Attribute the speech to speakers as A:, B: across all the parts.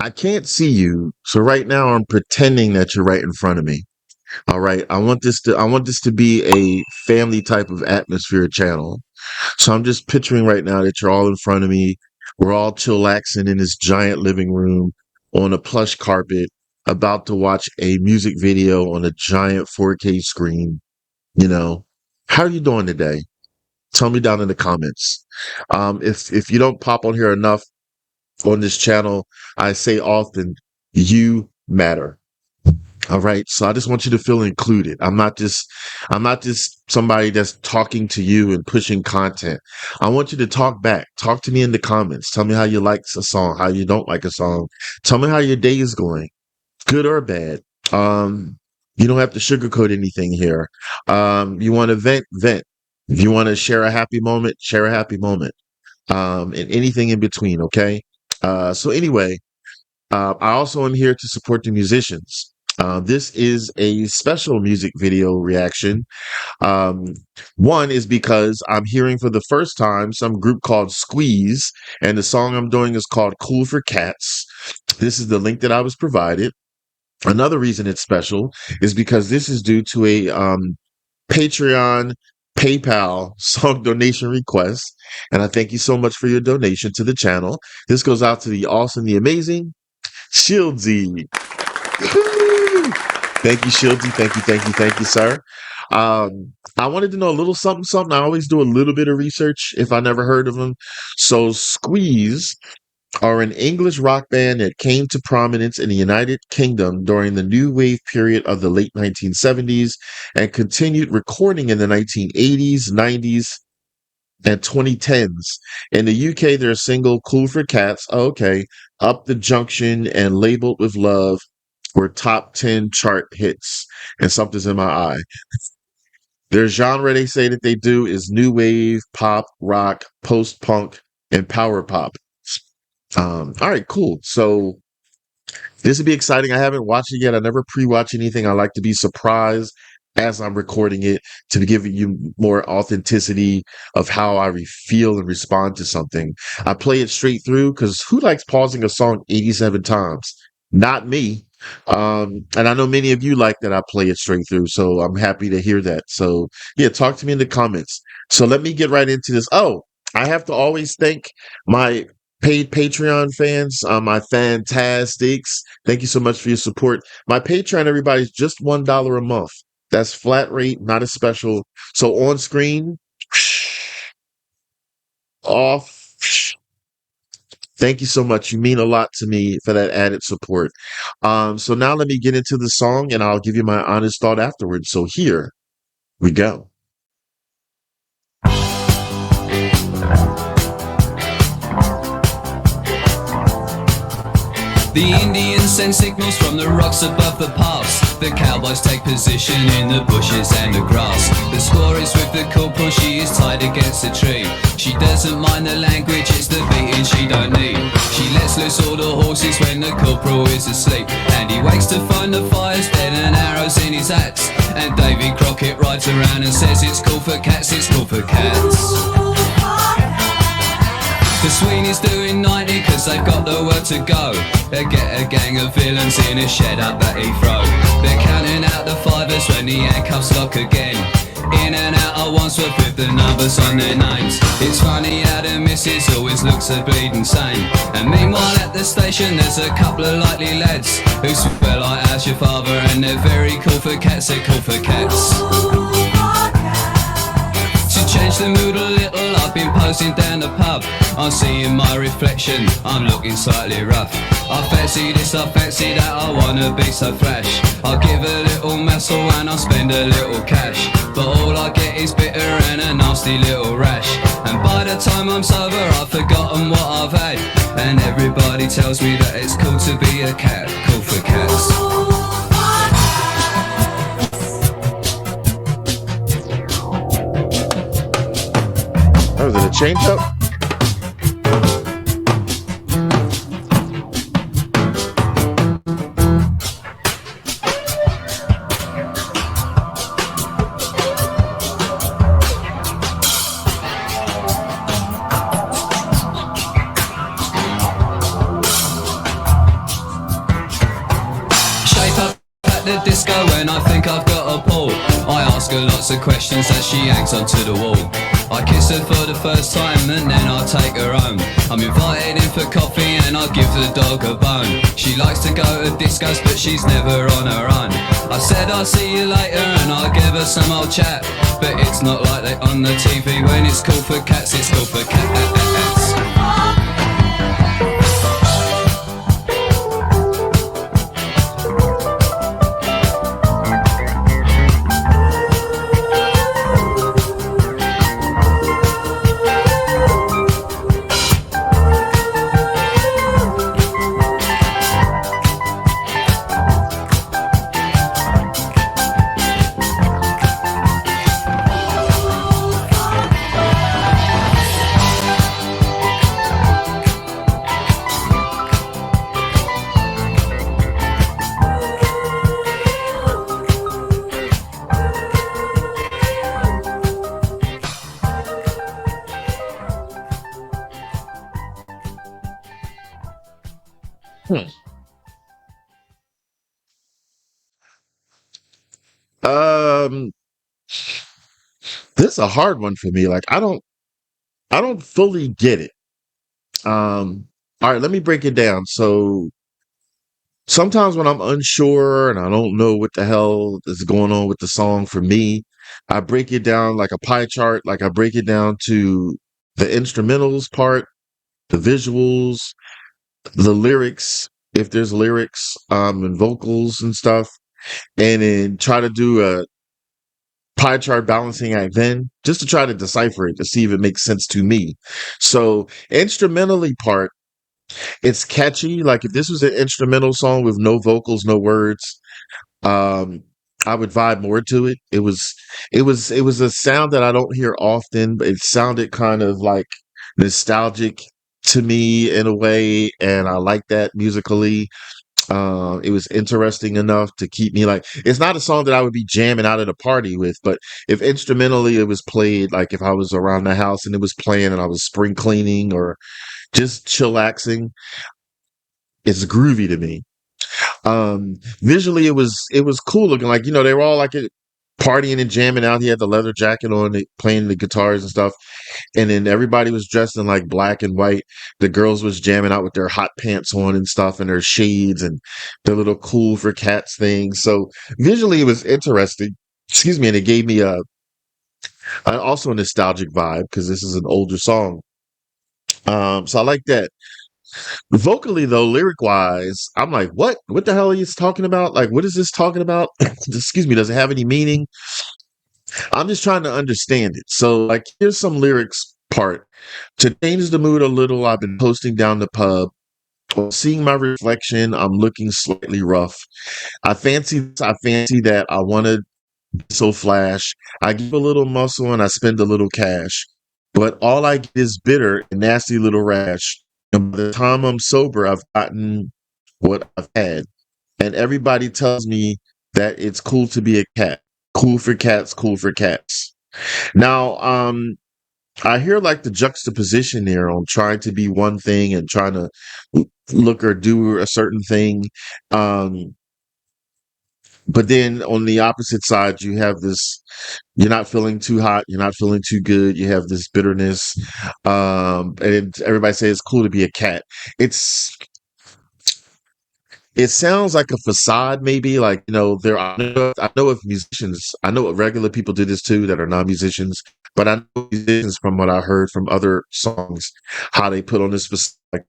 A: I can't see you, so right now I'm pretending that you're right in front of me. All right. I want this to be a family type of atmosphere channel. So I'm just picturing right now that you're all in front of me. We're all chillaxing in this giant living room on a plush carpet, about to watch a music video on a giant 4K screen. You know, how are you doing today? Tell me down in the comments. If you don't pop on here enough on this channel, I say often, you matter. All right. So I just want you to feel included. I'm not just somebody that's talking to you and pushing content. I want you to talk back. Talk to me in the comments. Tell me how you like a song, how you don't like a song. Tell me how your day is going, good or bad. Um, you don't have to sugarcoat anything here. You want to vent, vent. If you want to share a happy moment, share a happy moment. And anything in between. Okay. So anyway, I also am here to support the musicians. This is a special music video reaction. Um, One is because I'm hearing for the first time some group called Squeeze, and the song I'm doing is called Cool for Cats. This is the link that I was provided. Another reason it's special is because this is due to a Patreon, PayPal song donation request. And I thank you so much for your donation to the channel. This goes out to the awesome, the amazing Shieldsy. Thank you, Shieldsy. Thank you, thank you, thank you, sir. I wanted to know a little something, something. I always do a little bit of research if I never heard of them. So, Squeeze are an English rock band that came to prominence in the United Kingdom during the new wave period of the late 1970s and continued recording in the 1980s, 90s, and 2010s. In the UK, their single Cool for Cats, okay, Up the Junction and Labeled with Love were top 10 chart hits, and something's in my eye. Their genre they say that they do is new wave, pop, rock, post punk, and power pop. All right, cool. So this would be exciting. I haven't watched it yet. I never pre-watch anything. I like to be surprised as I'm recording it to give you more authenticity of how I feel and respond to something. I play it straight through because who likes pausing a song 87 times? Not me. And I know many of you like that I play it straight through, so I'm happy to hear that. So yeah, talk to me in the comments. So let me get right into this. Oh, I have to always thank my paid Patreon fans, my fantastics. Thank you so much for your support. My Patreon, everybody's just $1 a month. That's flat rate, not a special. So on screen, off. Thank you so much. You mean a lot to me for that added support. So now let me get into the song and I'll give you my honest thought afterwards. So here we go.
B: The Indians send signals from the rocks above the pass. The cowboys take position in the bushes and the grass. The score is with the corporal, she is tied against a tree. She doesn't mind the language, it's the beating she don't need. She lets loose all the horses when the corporal is asleep. And he wakes to find the fire's dead and arrows in his hats. And Davy Crockett rides around and says it's cool for cats, it's cool for cats. The Sweeney's doing 90 cause they've got the word to go. They get a gang of villains in a shed up at Heathrow. They're counting out the fivers when the handcuffs lock again. In and out at Wandsworth with the numbers on their names. It's funny how the missus always looks a bleeding sane. And meanwhile at the station there's a couple of likely lads who swear like how's your father, and they're very cool for cats, they're cool for cats. To change the mood a little, I've been posing down the pub. I'm seeing my reflection, I'm looking slightly rough. I fancy this, I fancy that, I wanna be so flash. I'll give a little muscle and I'll spend a little cash. But all I get is bitter and a nasty little rash. And by the time I'm sober I've forgotten what I've had. And everybody tells me that it's cool to be a cat, cool for cats.
A: Oh, is it a change up?
B: ask her lots of questions as she hangs onto the wall. I kiss her for the first time and then I take her home. I'm invited in for coffee and I give the dog a bone. She likes to go to discos but she's never on her own. I said I'll see you later and I'll give her some old chat. But it's not like they on the TV. When it's cool for cats, it's cool for cats.
A: Hmm. Um, this is a hard one for me. Like I don't fully get it. All right, let me break it down. So sometimes when I'm unsure and I don't know what the hell is going on with the song for me, I break it down like a pie chart. Like I break it down to the instrumentals part, the visuals, the lyrics, if there's lyrics, and vocals and stuff, and then try to do a pie chart balancing act then just to try to decipher it to see if it makes sense to me. So instrumentally part, it's catchy. Like if this was an instrumental song with no vocals, no words, um, I would vibe more to it. It was a sound that I don't hear often, but it sounded kind of like nostalgic to me in a way, and I like that musically. It was interesting enough to keep me like, it's not a song that I would be jamming out at a party with, but if instrumentally it was played, like if I was around the house and it was playing and I was spring cleaning or just chillaxing, it's groovy to me. Visually it was cool looking. Like, you know, they were all like partying and jamming out. He had the leather jacket on, playing the guitars and stuff. And then everybody was dressed in like black and white. The girls was jamming out with their hot pants on and stuff and their shades and their little cool for cats things. So visually it was interesting. Excuse me. And it gave me also a nostalgic vibe because this is an older song. So I like that. Vocally though, lyric wise, I'm like, what the hell are you talking about? Like, what is this talking about? Excuse me. Does it have any meaning? I'm just trying to understand it. So, like, here's some lyrics part. To change the mood a little, I've been posting down the pub. While seeing my reflection, I'm looking slightly rough. I fancy that. I want to so flash. I give a little muscle and I spend a little cash. But all I get is bitter and nasty little rash. And by the time I'm sober, I've gotten what I've had. And everybody tells me that it's cool to be a cat. Cool for cats, cool for cats. Now, I hear like the juxtaposition there on trying to be one thing and trying to look or do a certain thing. Um, but then on the opposite side, you have this, you're not feeling too hot. You're not feeling too good. You have this bitterness. And everybody says it's cool to be a cat. It's, it sounds like a facade, maybe like, you know, I know of musicians, I know of regular people do this too that are non-musicians, but I know musicians from what I heard from other songs, how they put on this facade, like,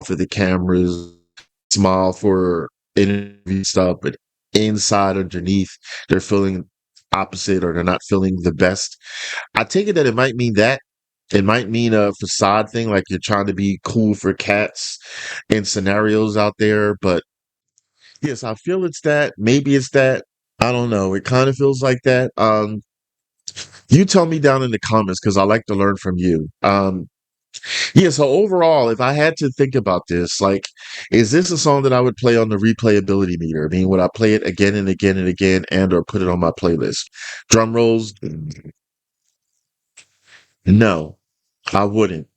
A: for the cameras, smile for interview stuff, but inside underneath, they're feeling opposite or they're not feeling the best. I take it that it might mean that. It might mean a facade thing, like you're trying to be cool for cats in scenarios out there, but yes, I feel it's that. Maybe it's that. I don't know. It kind of feels like that. You tell me down in the comments because I like to learn from you. Yeah. So overall, if I had to think about this, like, is this a song that I would play on the replayability meter? I mean, would I play it again and again and again, and or put it on my playlist? Drum rolls? No, I wouldn't.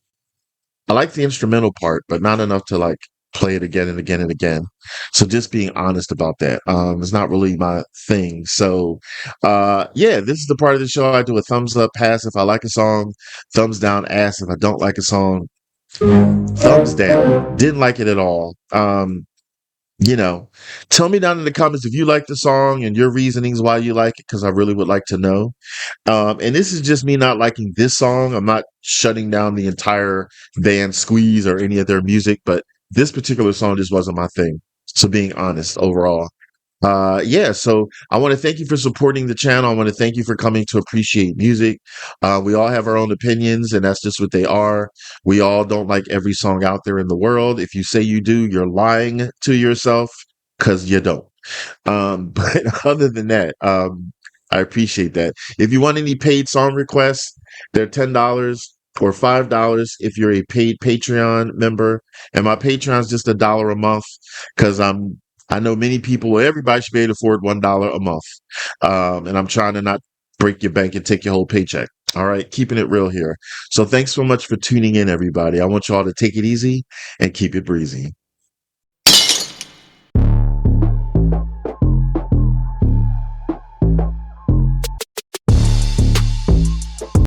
A: I like the instrumental part, but not enough to like. play it again and again and again. So just being honest about that. Is not really my thing. So yeah, this is the part of the show I do a thumbs up pass if I like a song, thumbs down ass if I don't like a song, thumbs down. Didn't like it at all. You know, tell me down in the comments if you like the song and your reasonings why you like it, because I really would like to know. And this is just me not liking this song. I'm not shutting down the entire band Squeeze or any of their music, but this particular song just wasn't my thing. So being honest overall. Yeah, so I want to thank you for supporting the channel. I want to thank you for coming to appreciate music. We all have our own opinions, and that's just what they are. We all don't like every song out there in the world. If you say you do, you're lying to yourself because you don't. But other than that, I appreciate that. If you want any paid song requests, they're $10 or $5 if you're a paid Patreon member. And my Patreon's just $1 a month because I know many people, well, everybody should be able to afford $1 a month. And I'm trying to not break your bank and take your whole paycheck. All right, keeping it real here. So thanks so much for tuning in, everybody. I want you all to take it easy and keep it breezy.